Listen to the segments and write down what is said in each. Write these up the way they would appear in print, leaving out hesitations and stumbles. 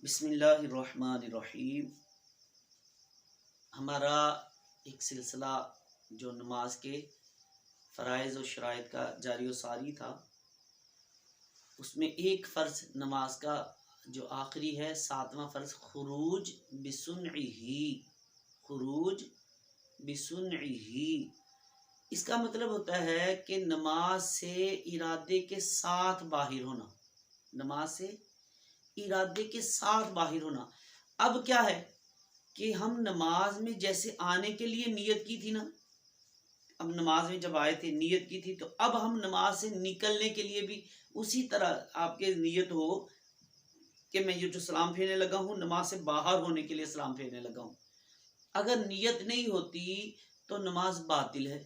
بسم اللہ الرحمن الرحیم۔ ہمارا ایک سلسلہ جو نماز کے فرائض و شرائط کا جاری و ساری تھا، اس میں ایک فرض نماز کا جو آخری ہے 7واں فرض خروج بسنعہ۔ اس کا مطلب ہوتا ہے کہ نماز سے ارادے کے ساتھ باہر ہونا، نماز سے ارادے کے ساتھ باہر ہونا۔ اب کیا ہے کہ ہم نماز میں جیسے آنے کے لیے نیت کی تھی نا، اب نماز میں جب آئے تھے نیت کی تھی، تو اب ہم نماز سے نکلنے کے لیے بھی اسی طرح آپ کے نیت ہو کہ میں یہ جو سلام پھیرنے لگا ہوں نماز سے باہر ہونے کے لیے سلام پھیرنے لگا ہوں۔ اگر نیت نہیں ہوتی تو نماز باطل ہے۔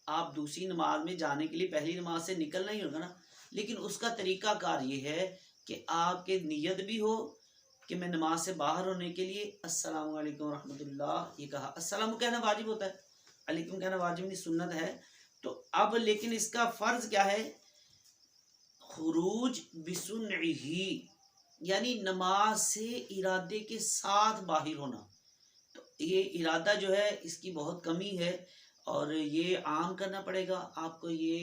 آپ دوسری نماز میں جانے کے لیے پہلی نماز سے نکلنا ہی ہوگا نا، لیکن اس کا طریقہ کار یہ ہے کہ آپ کے نیت بھی ہو کہ میں نماز سے باہر ہونے کے لیے السلام علیکم ورحمۃ اللہ یہ کہا۔ السلام کہنا واجب ہوتا ہے، علیکم کہنا واجب نہیں، سنت ہے۔ تو اب لیکن اس کا فرض کیا ہے؟ خروج بسنعہ، یعنی نماز سے ارادے کے ساتھ باہر ہونا۔ تو یہ ارادہ جو ہے اس کی بہت کمی ہے، اور یہ عام کرنا پڑے گا آپ کو، یہ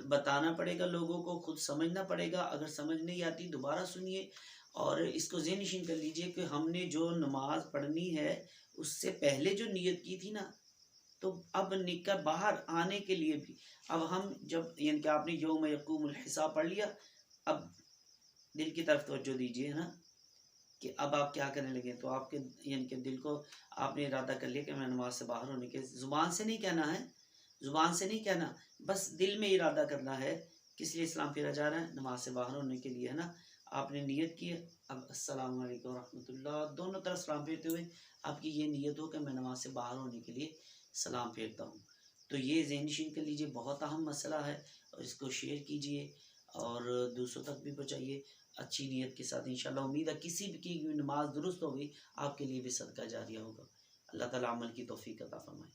بتانا پڑے گا لوگوں کو، خود سمجھنا پڑے گا۔ اگر سمجھ نہیں آتی دوبارہ سنیے اور اس کو ذہن نشین کر لیجئے کہ ہم نے جو نماز پڑھنی ہے اس سے پہلے جو نیت کی تھی نا، تو اب نکل باہر آنے کے لیے بھی اب ہم جب یعنی کہ آپ نے یوم یقوم الحساب پڑھ لیا، اب دل کی طرف توجہ دیجئے نا کہ اب آپ کیا کرنے لگے۔ تو آپ کے یعنی کہ دل کو آپ نے ارادہ کر لیا کہ میں نماز سے باہر ہونے کے، زبان سے نہیں کہنا ہے، زبان سے نہیں کہنا، بس دل میں ارادہ کرنا ہے کس لیے اسلام پھیرا جا رہا ہے، نماز سے باہر ہونے کے لیے ہے نا۔ آپ نے نیت کی ہے، اب السلام علیکم ورحمۃ اللہ دونوں طرف سلام پھیرتے ہوئے آپ کی یہ نیت ہو کہ میں نماز سے باہر ہونے کے لیے سلام پھیرتا ہوں۔ تو یہ ذہن نشین کر لیجئے، بہت اہم مسئلہ ہے، اور اس کو شیئر کیجئے اور دوسروں تک بھی پہنچائیے اچھی نیت کے ساتھ۔ انشاءاللہ امید ہے کسی بھی کی نماز درست ہوگی آپ کے لیے بھی صدقہ جاریہ ہوگا۔ اللہ تعالیٰ عمل کی توفیق عطا فرمائے۔